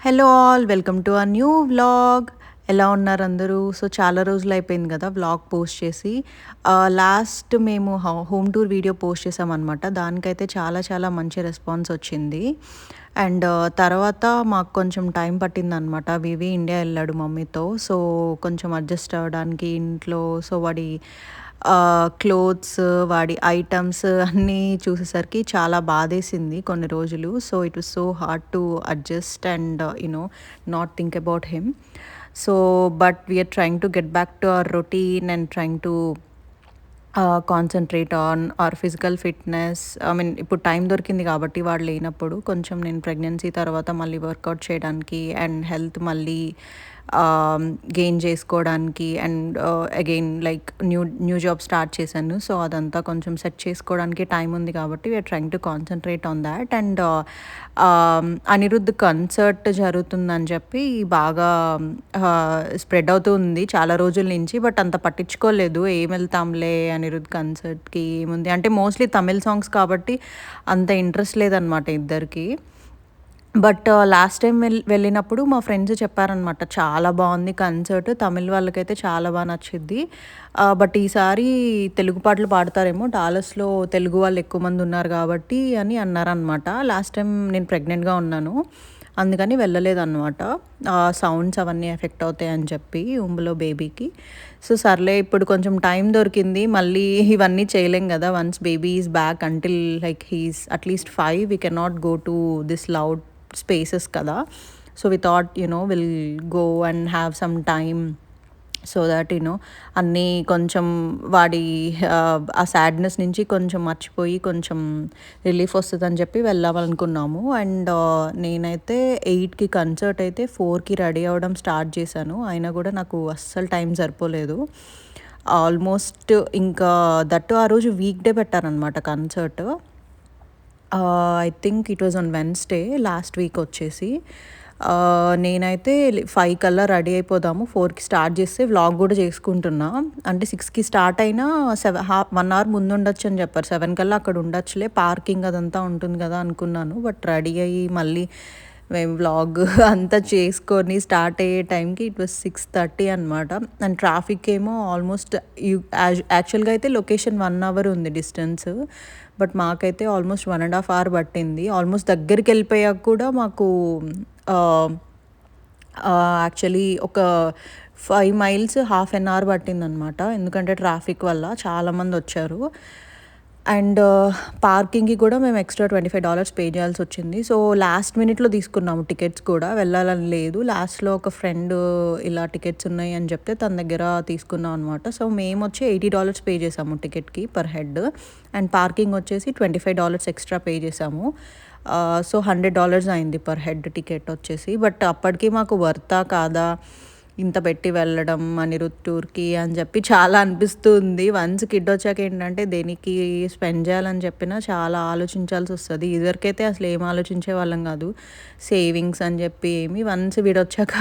Hello all, welcome to a new vlog. ఎలా ఉన్నారు అందరూ? సో చాలా రోజులు అయిపోయింది కదా వ్లాగ్ పోస్ట్ చేసి. లాస్ట్ మేము హోమ్ టూర్ వీడియో పోస్ట్ చేసామన్నమాట. దానికైతే చాలా చాలా మంచి రెస్పాన్స్ వచ్చింది. అండ్ తర్వాత మాకు కొంచెం టైం పట్టిందనమాట. వివి ఇండియా వెళ్ళాడు మమ్మీతో. సో కొంచెం అడ్జస్ట్ అవ్వడానికి ఇంట్లో. సో వాడి క్లోత్స్, వాడి ఐటమ్స్ అన్నీ చూసేసరికి చాలా బాధేసింది కొన్ని రోజులు. So it was so hard to adjust and not think about him. So but we're trying to get back to our routine and trying to concentrate on our physical fitness. I mean ఇప్పుడు time దొరికింది కాబట్టి వాడు లేనప్పుడు కొంచెం నేను pregnancy తర్వాత మళ్ళీ workout చేయడానికి అండ్ హెల్త్ మళ్ళీ గెయిన్ చేసుకోవడానికి and again like new job start చేశాను. సో అదంతా కొంచెం సెట్ చేసుకోవడానికి టైం ఉంది కాబట్టి we're trying to concentrate on that. And Anirudh concert జరుగుతుందని చెప్పి బాగా స్ప్రెడ్ అవుతుంది చాలా రోజుల నుంచి. బట్ అంత పట్టించుకోలేదు, ఏం వెళ్తాంలే అనిరుద్ధ్ కన్సర్ట్కి ఏముంది అంటే. మోస్ట్లీ తమిళ్ సాంగ్స్ కాబట్టి అంత ఇంట్రెస్ట్ లేదనమాట ఇద్దరికి. బట్ లాస్ట్ టైం వెళ్ళినప్పుడు మా ఫ్రెండ్స్ చెప్పారనమాట, చాలా బాగుంది కన్సర్ట్, తమిళ్ వాళ్ళకైతే చాలా బాగా నచ్చింది. బట్ ఈసారి తెలుగు పాటలు పాడతారేమో, డాలస్లో తెలుగు వాళ్ళు ఎక్కువ మంది ఉన్నారు కాబట్టి అని అన్నారనమాట. లాస్ట్ టైం నేను ప్రెగ్నెంట్గా ఉన్నాను, అందుకని వెళ్ళలేదన్నమాట. సౌండ్స్ అవన్నీ ఎఫెక్ట్ అవుతాయి అని చెప్పి ఉంబులో బేబీకి. సో సర్లే ఇప్పుడు కొంచెం టైం దొరికింది, మళ్ళీ ఇవన్నీ చేయలేం కదా. Once baby is back until like he's అట్లీస్ట్ 5 we can not go to this loud spaces కదా. So we thought will go and have some time so that అన్నీ కొంచెం వాడి ఆ సాడ్నెస్ నుంచి కొంచెం మర్చిపోయి కొంచెం రిలీఫ్ వస్తుందని చెప్పి వెళ్ళాలనుకున్నాము. అండ్ నేనైతే 8కి కన్సర్ట్ అయితే 4కి రెడీ అవ్వడం స్టార్ట్ చేశాను. అయినా కూడా నాకు అస్సలు టైం సరిపోలేదు ఆల్మోస్ట్. ఇంకా దట్టు ఆ రోజు వీక్ డే పెట్టారనమాట concert. I think it was on Wednesday last week వచ్చేసి. నేనైతే 5 కల్లా రెడీ అయిపోదాము, 4కి స్టార్ట్ చేస్తే వ్లాగ్ కూడా చేసుకుంటున్నా. అంటే 6కి స్టార్ట్ అయినా 1 అవర్ ముందు ఉండొచ్చు అని చెప్పారు. 7 కల్లా అక్కడ ఉండొచ్చులే, పార్కింగ్ అదంతా ఉంటుంది కదా అనుకున్నాను. బట్ రెడీ అయ్యి మళ్ళీ మేము వ్లాగ్ అంతా చేసుకొని స్టార్ట్ అయ్యే టైంకి ఇట్ వాస్ 6:30 అనమాట. అండ్ ట్రాఫిక్ ఏమో ఆల్మోస్ట్ యాక్చువల్గా అయితే లొకేషన్ 1 అవర్ ఉంది డిస్టెన్స్, బట్ మాకైతే ఆల్మోస్ట్ 1.5 అవర్ పట్టింది. ఆల్మోస్ట్ దగ్గరికి వెళ్ళిపోయాక కూడా మాకు యాక్చువల్లీ ఒక 5 మైల్స్ హాఫ్ అన్ అవర్ పట్టిందనమాట. ఎందుకంటే ట్రాఫిక్ వల్ల చాలామంది వచ్చారు. అండ్ పార్కింగ్కి కూడా మేము ఎక్స్ట్రా $25 పే చేయాల్సి వచ్చింది. సో లాస్ట్ మినిట్లో తీసుకున్నాము టికెట్స్ కూడా, వెళ్ళాలని లేదు. లాస్ట్లో ఒక ఫ్రెండ్ ఇలా టికెట్స్ ఉన్నాయి అని చెప్తే తన దగ్గర తీసుకున్నాం అనమాట. సో మేము వచ్చి $80 పే చేసాము టికెట్కి పర్ హెడ్. అండ్ పార్కింగ్ వచ్చేసి $25 ఎక్స్ట్రా పే చేసాము. సో $100 అయింది పర్ హెడ్ టికెట్ వచ్చేసి. బట్ అప్పటికి మాకు వర్తా కాదా ఇంత పెట్టి వెళ్ళడం అనిరుద్ధ్ టూర్కి అని చెప్పి చాలా అనిపిస్తుంది. వన్స్ కిడ్ వచ్చాక ఏంటంటే దేనికి స్పెండ్ చేయాలని చెప్పినా చాలా ఆలోచించాల్సి వస్తుంది. ఇదివరకైతే అసలు ఏం ఆలోచించే వాళ్ళం కాదు, సేవింగ్స్ అని చెప్పి ఏమి. వన్స్ వీడొచ్చాక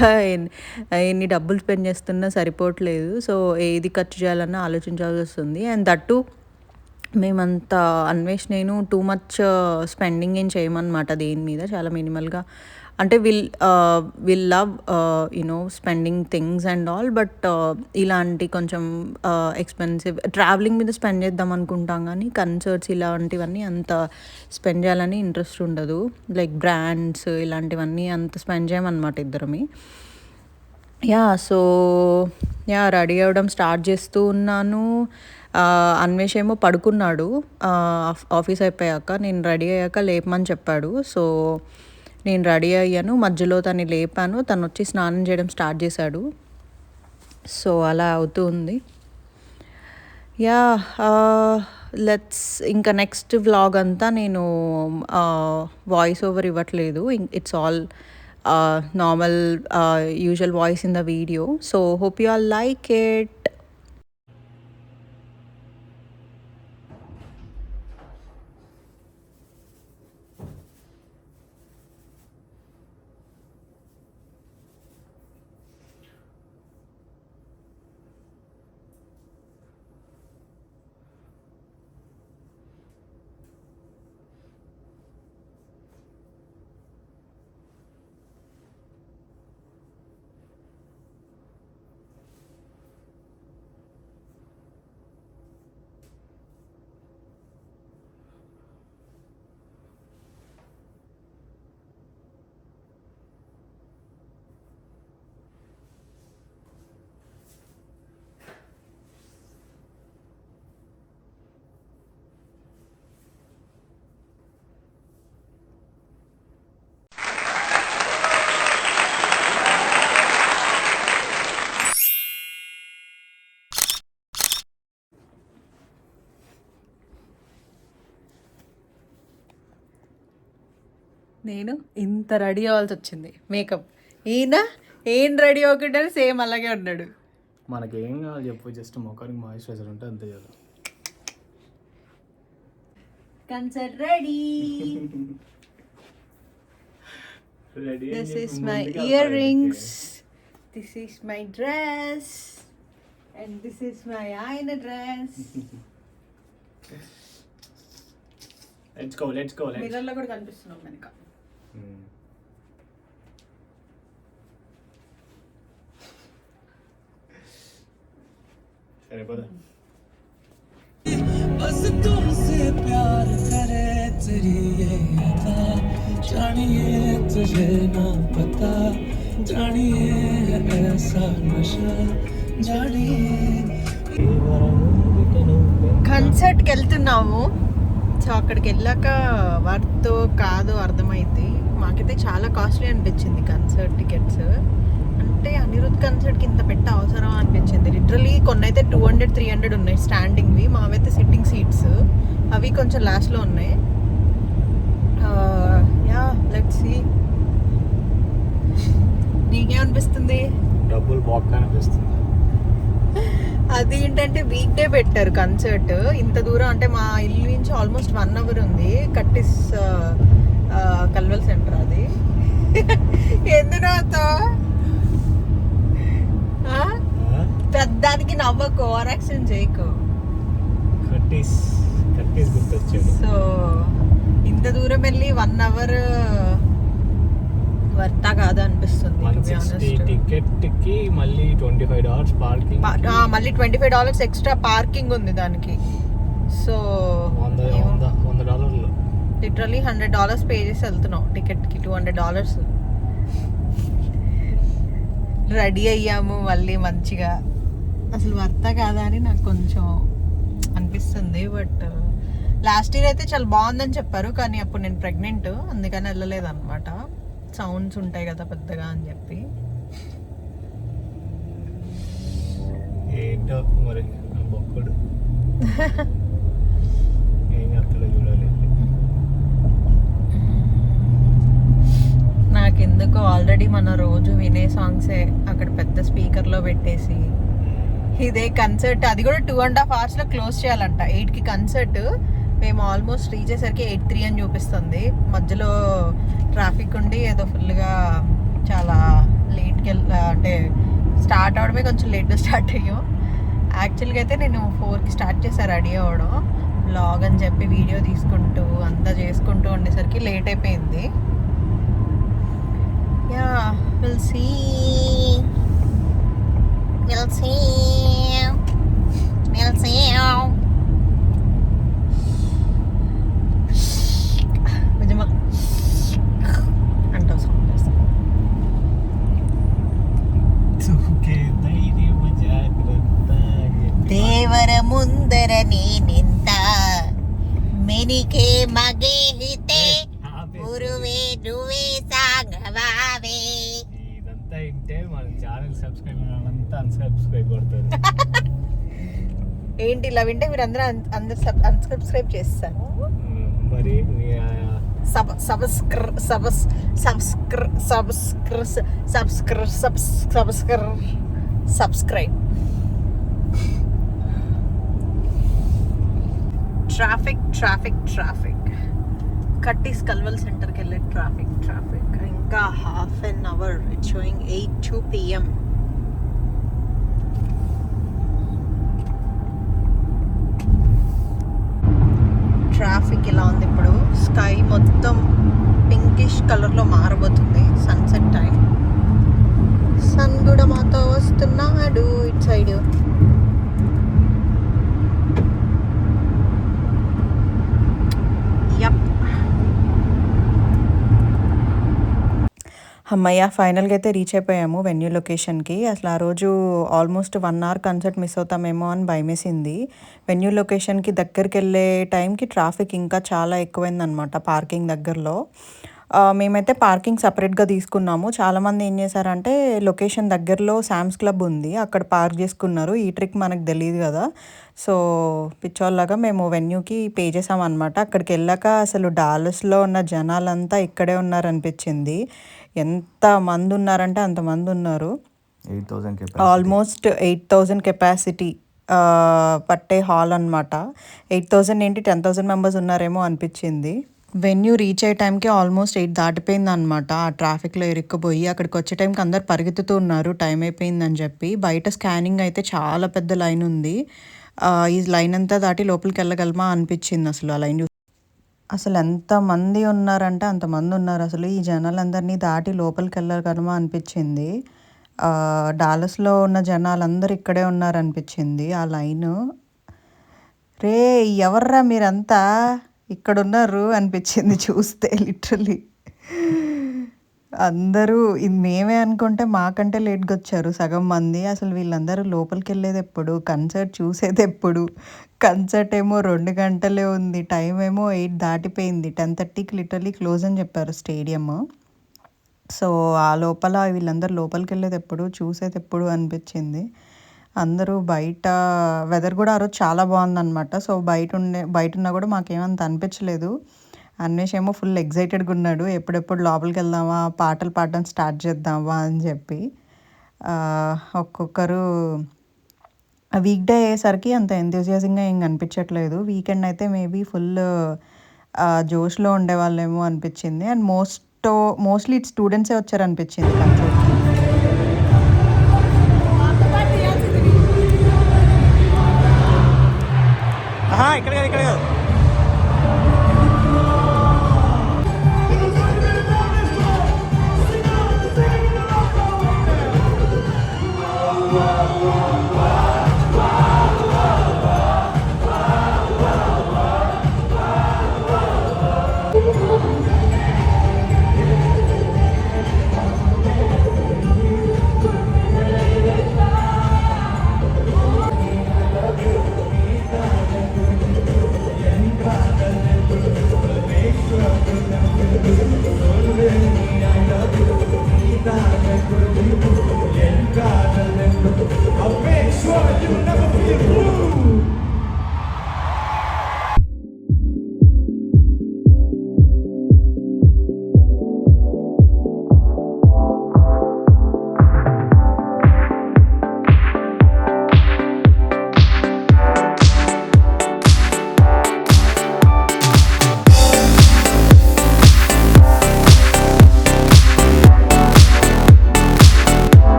ఎన్ని డబ్బులు స్పెండ్ చేస్తున్నా సరిపోవట్లేదు. సో ఏది ఖర్చు చేయాలన్నా ఆలోచించాల్సి వస్తుంది. అండ్ దట్టు మేమంతా అన్వేష్ నేను టూ మచ్ స్పెండింగ్ ఏం చేయమన్నమాట దేని మీద, చాలా మినిమల్గా. అంటే will love spending things and all, but ఇలాంటి కొంచెం ఎక్స్పెన్సివ్ ట్రావెలింగ్ మీద స్పెండ్ చేద్దాం అనుకుంటాం కానీ కన్సర్ట్స్ ఇలాంటివన్నీ అంత స్పెండ్ చేయాలని ఇంట్రెస్ట్ ఉండదు. లైక్ బ్రాండ్స్ ఇలాంటివన్నీ అంత స్పెండ్ చేయమన్నమాట ఇద్దరమి. సో రెడీ అవ్వడం స్టార్ట్ చేస్తూ ఉన్నాను. అన్వేష్ ఏమో పడుకున్నాడు. ఆఫీస్ అయిపోయాక నేను రెడీ అయ్యాక లేపమని చెప్పాడు. సో నేను రెడీ అయ్యాను, మధ్యలో తను లేపాను, తను వచ్చి స్నానం చేయడం స్టార్ట్ చేశాడు. సో అలా అవుతూ ఉంది. లెట్స్ ఇంకా నెక్స్ట్ వ్లాగ్ అంతా నేను వాయిస్ ఓవర్ ఇవ్వట్లేదు, it's all normal usual voice in the video. So hope you all like it. నేను ఇంత రెడీ అవ్వాల్సి వచ్చింది. మేకప్ ఈయన ఏం రెడీ అవ్వకుండా సేమ్ అలాగే ఉన్నాడు. మనకేం కావాలి చెప్పు, జస్ట్ మొఖానికి మాయిశ్చరైజర్ ఉంటే అంతే కదా. Concert ready. This is my earrings. This is my dress. And this is my eyeliner dress. Let's go. Mirror లో కూడా కనిపిస్తున్నాం వెనక. సరే పద. बस तुमसे प्यार करे तेरी ये अदा, जानिए तुझे ना पता, जानिए ऐसा नशा, जानिए కన్సర్ట్కి వెళ్తున్నాము. సో అక్కడికి వెళ్ళాక వర్త్ కాదు అర్థమైంది. మాకైతే చాలా కాస్ట్లీ అనిపించింది కన్సర్ట్ టికెట్స్. అంటే అనిరుద్ధ్ కన్సర్ట్కి ఇంత పెట్ట అవసరం అనిపించింది. లిటరలీ కొన్ని అయితే 200-300 ఉన్నాయి స్టాండింగ్వి. మావైతే సిట్టింగ్ సీట్స్, అవి కొంచెం లాస్ట్లో ఉన్నాయి. Yeah let's see. నీకేమనిపిస్తుంది? డబ్బులు బాగా అనిపిస్తుంది. అది ఏంటంటే వీక్ డే పెట్టారు కన్సర్ట్. ఇంత దూరం అంటే మా ఇల్లు నుంచి ఆల్మోస్ట్ 1 hour ఉంది. కట్టిస్ కల్వల్ సెంటర్. అది ఎందుకు పెద్దానికి నవ్వకు, ఓవర్ యాక్షన్ చేయకు. కట్టీస్ గుర్తొచ్చాడు. సో ఇంత దూరం వెళ్ళి 1 hour వర్తా కాదు అనిపిస్తుంది. టికెట్ కి మళ్ళీ $25 పార్కింగ్, మళ్ళీ $25 ఎక్స్ట్రా పార్కింగ్ ఉంది దానికి. సో $100 లిటరలీ $100 పే చేసి వెళ్తున్నాం టికెట్కి. $200 రెడీ అయ్యాము మళ్ళీ మంచిగా. అసలు వర్తా కాదా అని నాకు కొంచెం అనిపిస్తుంది. బట్ లాస్ట్ ఇయర్ అయితే చాలా బాగుందని చెప్పారు, కానీ అప్పుడు నేను ప్రెగ్నెంట్, అందుకని వెళ్ళలేదు అనమాట. సౌండ్స్ ఉంటాయి కదా పెద్దగా అని చెప్పి. ఏంటో మరి బొక్కడు ఏం చేస్తాడో చూడాలి. నాకెందుకో ఆల్రెడీ మన రోజు వినే సాంగ్సే అక్కడ పెద్ద స్పీకర్లో పెట్టేసి, ఇదే కన్సర్ట్ అది కూడా 2.5 hours క్లోజ్ చేయాలంట. 8కి కన్సర్ట్, మేము ఆల్మోస్ట్ రీచ్ అయ్యేసరికి 8:03 అని చూపిస్తుంది. మధ్యలో ట్రాఫిక్ ఉండి ఏదో ఫుల్గా చాలా లేట్కి అంటే స్టార్ట్ అవడమే కొంచెం లేట్గా స్టార్ట్ అయ్యాం. యాక్చువల్గా అయితే నేను 4కి స్టార్ట్ చేశాను రెడీ అవ్వడం, బ్లాగ్ అని చెప్పి వీడియో తీసుకుంటూ అంతా చేసుకుంటూ ఉండేసరికి లేట్ అయిపోయింది. యా విల్ సీ అంటావు సౌండ్. దేవర ముందర నేనెంత మెనికే మగే హితే గురువే నువ్వే సాగవావే. ఇదంతా ఇంటే మన ఛానల్ సబ్స్క్రైబ్ అంతా అన్సబ్స్క్రైబ్ కొడతారు. ఏంటి ఇలా వింటే మీరు అందరూ అన్సబ్స్క్రైబ్ చేస్తారు. మరి సబ్స్క్రైబ్. ట్రాఫిక్ కట్టీస్ కల్వల్ సెంటర్కి వెళ్ళే ట్రాఫిక్. ఇంకా ½ an hour. It's sowing 8:02 PM. Traffic ఇలా ఉంది ఇప్పుడు. స్కై మొత్తం పింకిష్ కలర్లో మారబోతుంది సన్సెట్ టైం. సన్ కూడా మాతో వస్తున్నాడు ఇటు సైడ్. అమ్మయ్య ఫైనల్గా అయితే రీచ్ అయిపోయాము వెన్యూ లొకేషన్కి. అసలు ఆ రోజు ఆల్మోస్ట్ 1 hour కన్సర్ట్ మిస్ అవుతామేమో అని భయమేసింది. వెన్యూ లొకేషన్కి దగ్గరికి వెళ్ళే టైంకి ట్రాఫిక్ ఇంకా చాలా ఎక్కువైందనమాట పార్కింగ్ దగ్గరలో. మేమైతే పార్కింగ్ సెపరేట్‌గా తీసుకున్నాము. చాలామంది ఏం చేశారంటే లొకేషన్ దగ్గరలో సామ్స్ క్లబ్ ఉంది. అక్కడ పార్క్ చేసుకున్నారు. ఈ ట్రిక్ మనకు తెలీదు గదా! సో, పిచ్చోల్లాగా మేము వెన్యూకి పే చేసామనమాట. అక్కడికెళ్ళాక అసలు డాలస్‌లో ఉన్న జనాలంతా ఇక్కడే ఉన్నారనిపించింది. ఎంతమందున్నారంటే అంతమందున్నారు. 8,000 కెపాసిటీ. ఆల్మోస్ట్ 8,000 కెపాసిటీ పట్టే హాల్ అనమాట. 8,000 ఏంటి 10,000 మెంబర్స్ ఉన్నారేమో అనిపించింది. వెన్యూ రీచ్ అయ్యే టైంకి ఆల్మోస్ట్ 8 దాటిపోయిందనమాట. ఆ ట్రాఫిక్‌లో ఇరుక్కుపోయి అక్కడికొచ్చే టైంకి అందరూ పరిగెత్తుతూ ఉన్నారు టైం అయిపోయిందని చెప్పి. బయట స్కానింగ్ అయితే చాలా పెద్ద లైన్ ఉంది. ఈ లైన్ అంతా దాటి లోపలికెళ్ళగలమా అనిపించింది అసలు ఆ లైన్ అసలు ఎంతమంది ఉన్నారంటే అంతమంది ఉన్నారు. అసలు ఈ జనాలందరినీ దాటి లోపలికెళ్ళగలమా అనిపించింది. డాలస్‌లో ఉన్న జనాలందరూ ఇక్కడే ఉన్నారనిపించింది ఆ లైను. రేయ్! ఎవర్రా మీరంతా ఇక్కడున్నారు అనిపించింది చూస్తే లిటరల్లీ. అందరూ ఇది మేమే అనుకుంటే మాకంటే లేట్‌గా వచ్చారు సగం మంది. అసలు వీళ్ళందరూ లోపలికెళ్ళేదెప్పుడు? కన్సర్ట్ చూసేదెప్పుడు? కన్సర్ట్ ఏమో 2 గంటలే ఉంది. టైం ఏమో 8 దాటిపోయింది. 10:30కి లిటరల్లీ క్లోజ్ అని చెప్పారు స్టేడియము. సో, ఆ లోపల వీళ్ళందరూ లోపలికెళ్ళేదెప్పుడు? చూసేదెప్పుడు అనిపించింది. అందరూ బయట వెదర్ కూడా ఆ రోజు చాలా బాగుందనమాట. సో, బయటున్నా కూడా మాకేమంత అనిపించలేదు. అన్వేష్ ఏమో ఫుల్ ఎక్సైటెడ్‌గా ఉన్నాడు. ఎప్పుడెప్పుడు లోపలికెళ్దామా, పాటలు పాడడం స్టార్ట్ చేద్దామా అని చెప్పి. ఒక్కొక్కరు వీక్‌డే అయ్యేసరికి అంత ఎంథూసియాజింగ్‌గా ఏం కనిపించట్లేదు. వీకెండ్ అయితే మేబీ ఫుల్ జోష్‌లో ఉండేవాళ్ళేమో అనిపించింది. అండ్ మోస్ట్‌లీ స్టూడెంట్సే వచ్చారనిపించింది కన్సర్ట్‌కి. ఇక్కడ కాదు.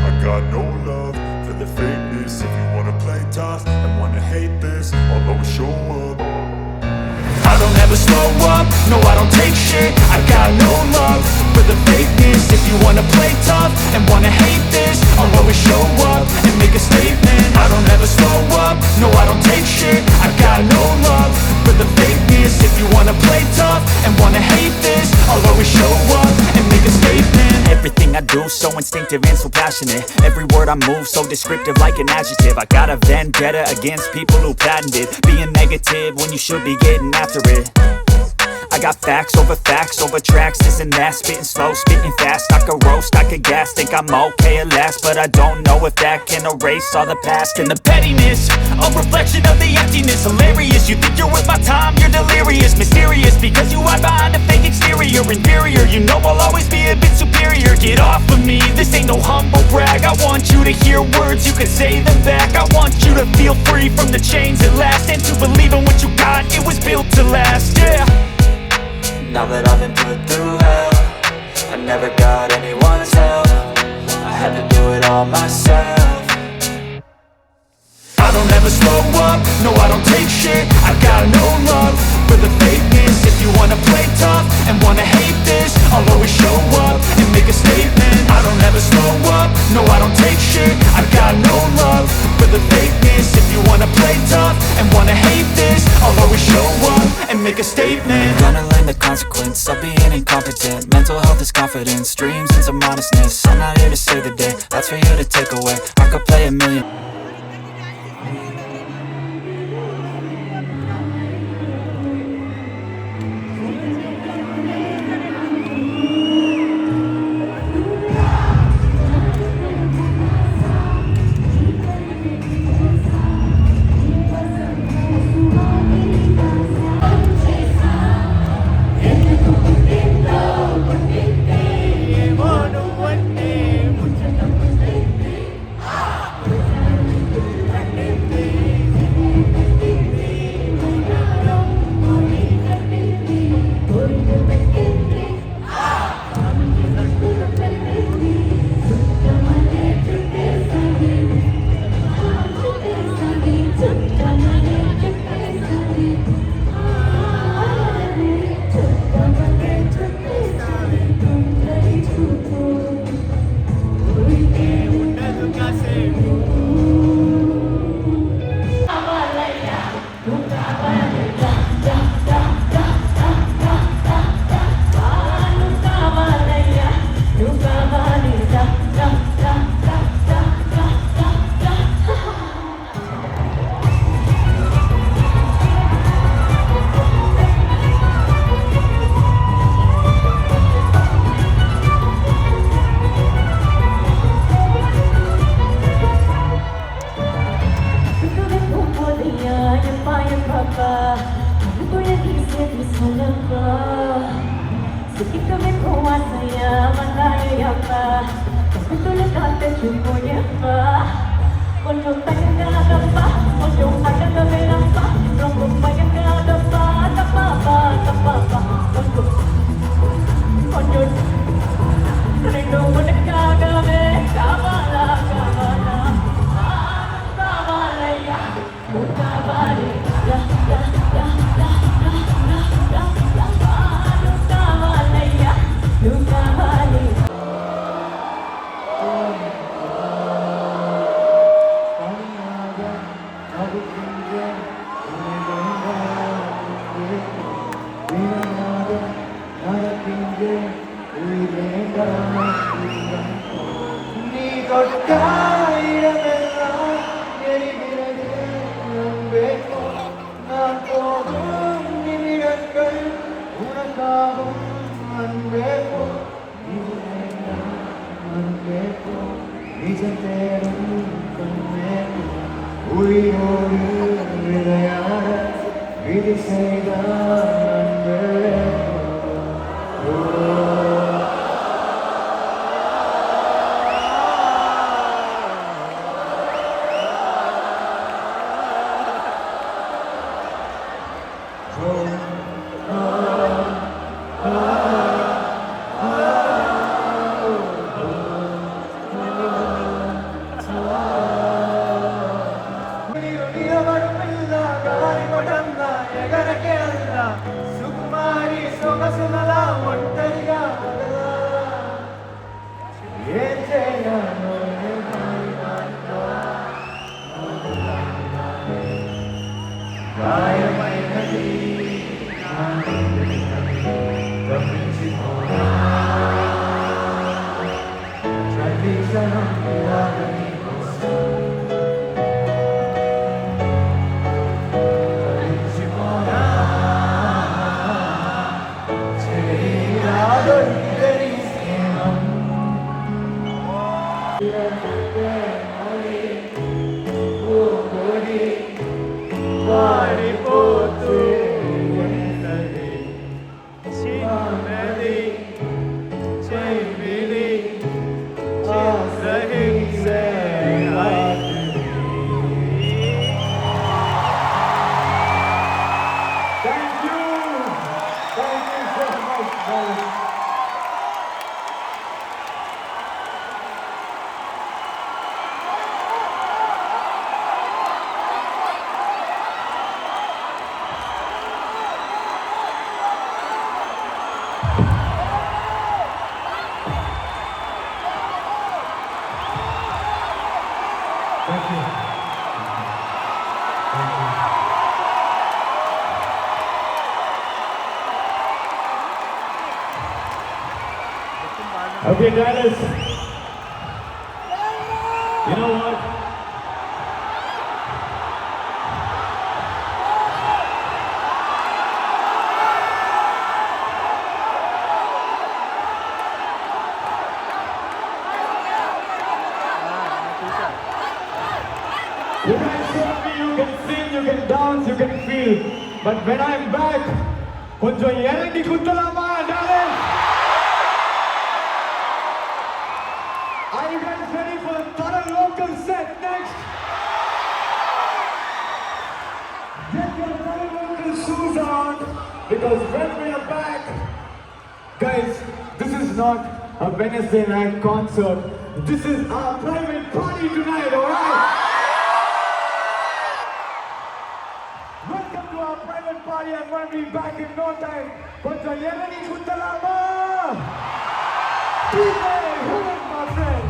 I got no love for the fakeness. If you wanna play tough and wanna hate this, I'll always show up. I don't ever slow up, no I don't take shit. I got no love for the fakeness. If you wanna play tough and wanna hate this, I'll always show up and make a statement. I don't ever slow up, no I don't take shit. I got no love for the fakeness. If you wanna play tough and wanna hate this, I'll always show up and make a statement. Everything I do so instinctive and so passionate. Every word I move so descriptive like an adjective. I got a vendetta against people who patented being negative when you should be getting after it. I got facts over tracks, this and that. Spitting slow, spitting fast. I could roast, I could gas. Think I'm okay at last, but I don't know if that can erase all the past. And the pettiness, a reflection of the emptiness. Hilarious, you think you're worth my time, you're delirious. Mysterious, because you hide behind a fake exterior. Inferior, you know I'll always be a bit superior. Get off of me, this ain't no humble brag. I want you to hear words, you can say them back. I want you to feel free from the chains at last, and to believe in what you got, it was built to last, yeah. Now that I've been put through hell, I never got anyone's help. I had to do it all myself. I don't ever slow up, no I don't take shit. I got no love for the fakeness. If you wanna play tough and wanna hate this, I'll always show up and make a statement. I don't ever slow up, no I don't take shit. I got no love for the fakeness. If you wanna play tough and wanna hate this, I'll always show up and make a statement. Gonna learn the consequence of being incompetent. Mental health is confidence, dreams and some modestness. I'm not here to save the day, that's for you to take away. I could play a million. Thank you. Okay, Dallas. You know what? You guys showed me you can sing, you can dance, you can feel. But when I'm back, కొంచెం ఎరండి కుత్తలామా Dallas? Are you guys ready for the thorough local set next? Get your thorough local shoes on, because when we are back, guys, this is not a Wednesday night concert. This is our private party tonight, alright? Welcome to our private party. I'm going to be back in no time. Konja yerani kuttalama. DJ Hulan, my friend.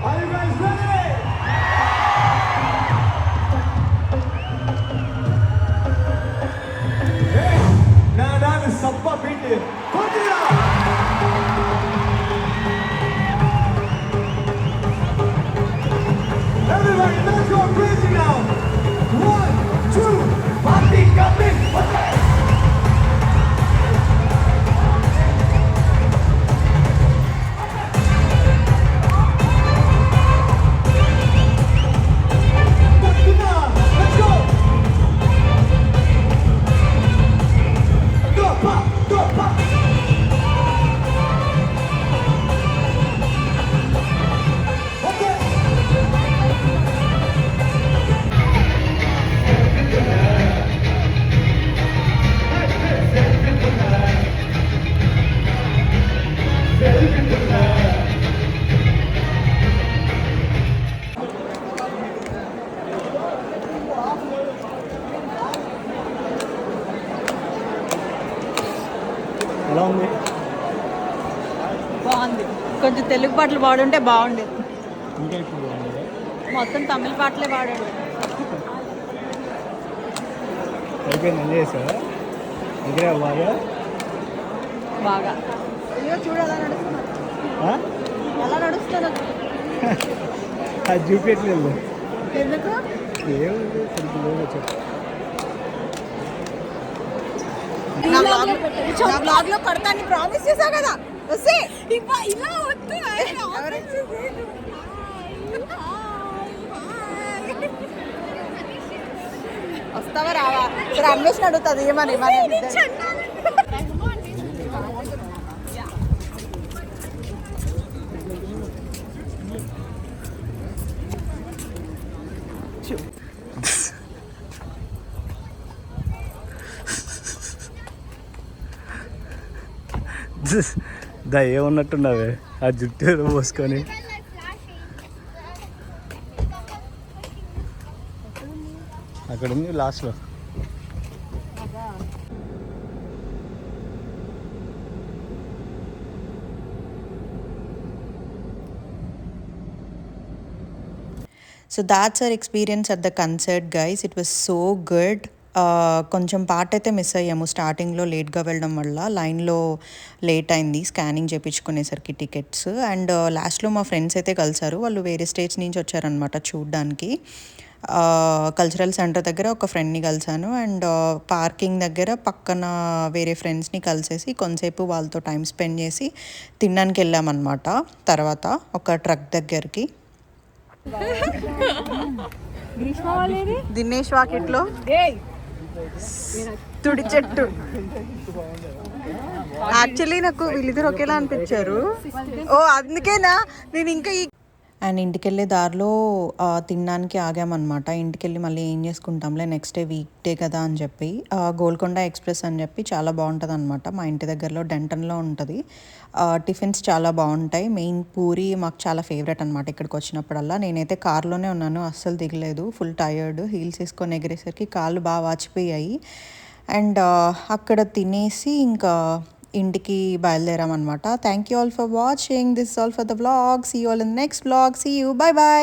Are you guys ready? Hey, now is Sappa beat it. Everybody, let's go crazy now. 1, 2, party coming. Let's go. Go pop, go pop. Okay. ఎలా ఉంది? బాగుంది. కొంచెం తెలుగు పాటలు పాడుంటే బాగుండేది. ఇంకా ఇప్పుడు బాగుంది. మొత్తం తమిళ పాటలే పాడాడు. అయిపోయింది, ఎంజాయ్ చేసావా? దగ్గర బాగా బాగా అయ్యో చూడు ఎలా నడుస్తున్నారు, ఎలా నడుస్తున్నారు. అది చూపించలేదు. ఎందుకు ఏముంది కొంచెం చెప్పు. నా బ్లాగ్ లో పడతాను ప్రామిస్ చేసావు కదా. వస్తే ఇలా వద్దు వస్తావా రావా? సరే అన్వేషణ అడుగుతుంది ఏమని మరి. దా ఏమన్నట్టున్నావే ఆ జుట్టు పోసుకొని. అక్కడ ఉంది లాస్ట్లో. So that's our experience at the concert, guys. It was so good. కొంచెం పార్ట్ అయితే మిస్ అయ్యాము స్టార్టింగ్లో లేట్గా వెళ్ళడం వల్ల. లైన్లో లేట్ అయింది స్కానింగ్ చేయించుకునేసరికి టికెట్స్. అండ్ లాస్ట్లో మా ఫ్రెండ్స్ అయితే కలిసారు. వాళ్ళు వేరే స్టేట్స్ నుంచి వచ్చారనమాట చూడ్డానికి. కల్చరల్ సెంటర్ దగ్గర ఒక ఫ్రెండ్ని కలిసాను. అండ్ పార్కింగ్ దగ్గర పక్కన వేరే ఫ్రెండ్స్ని కలిసేసి కొంతసేపు వాళ్ళతో టైం స్పెండ్ చేసి తినడానికి వెళ్ళామన్నమాట. తర్వాత ఒక ట్రక్ దగ్గరికి దినేష్ వాకిట్లో తుడి చెట్టు. యాక్చువల్లీ నాకు వీళ్ళిద్దరు ఒకేలా అనిపించారు. ఓ అందుకేనా నేను ఇంకా అండ్ ఇంటికెళ్ళే దారిలో తినడానికి ఆగామన్నమాట. ఇంటికెళ్ళి మళ్ళీ ఏం చేసుకుంటాంలే నెక్స్ట్ డే వీక్ డే కదా అని చెప్పి గోల్కొండ ఎక్స్ప్రెస్ అని చెప్పి చాలా బాగుంటుంది అనమాట. మా ఇంటి దగ్గరలో డెంటన్లో ఉంటుంది. టిఫిన్స్ చాలా బాగుంటాయి. మెయిన్ పూరి మాకు చాలా ఫేవరెట్ అనమాట ఇక్కడికి వచ్చినప్పుడల్లా. నేనైతే కార్లోనే ఉన్నాను, అస్సలు దిగలేదు. ఫుల్ టయర్డ్, హీల్స్ వేసుకొని ఎగిరేసరికి కాళ్ళు బాగా వాచిపోయాయి. అండ్ అక్కడ తినేసి ఇంకా ఇంటికి బయలుదేరామన్నమాట. Thank you all for watching. This all for the vlog. See you all in next vlog. See you. Bye bye.